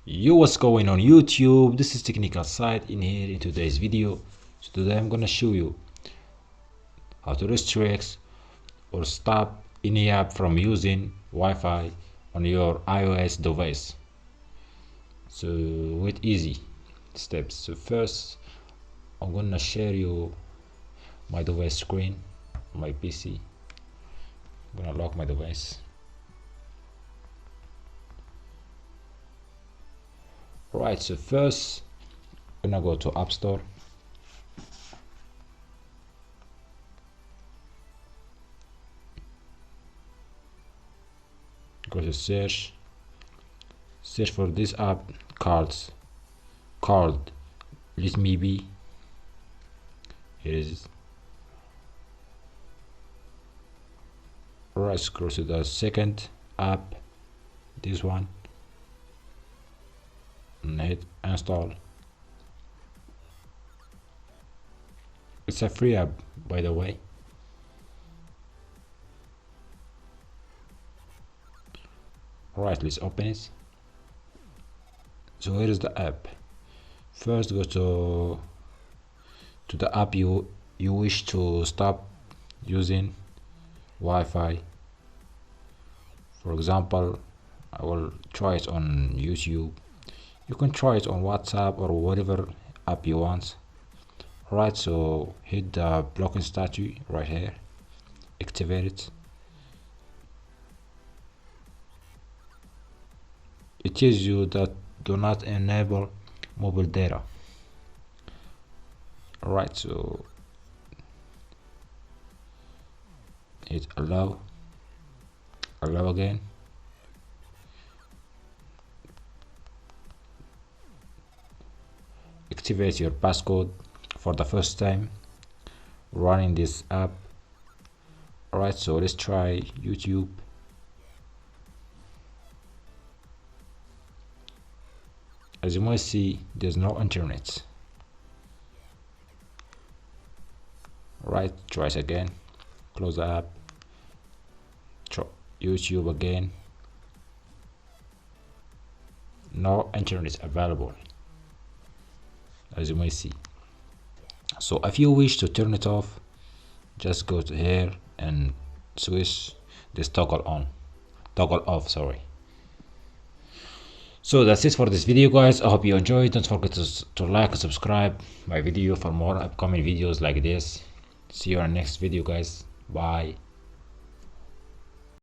Yo, what's going on YouTube? This is Technical Side in here in today's video. So today I'm gonna show you how to restrict or stop any app from using Wi-Fi on your iOS device. So with easy steps. So first I'm gonna share you my device screen, my PC. I'm gonna lock my device. Right, so first I'm gonna go to App Store. Go to search for this app called Let Me Be. Here it is. Right, scroll to the second app, this one, and hit install. It's a free app, by the way. Right, let's open it. So here is the app. First go to the app you wish to stop using Wi-Fi. For example, I will try it on YouTube. You can try it on WhatsApp or whatever app you want. Right, so hit the blocking statue right here, activate it. It tells you that do not enable mobile data. Alright, so hit allow again. Activate your passcode for the first time running this app. Alright, so let's try YouTube. As you might see, there's no internet. Right, try it again. Close the app. Try YouTube again. No internet available, as you may see. So if you wish to turn it off, just go to here and switch this toggle off, sorry. So that's it for this video, guys. I hope you enjoyed. Don't forget to like and subscribe my video for more upcoming videos like this. See you on the next video, guys. Bye.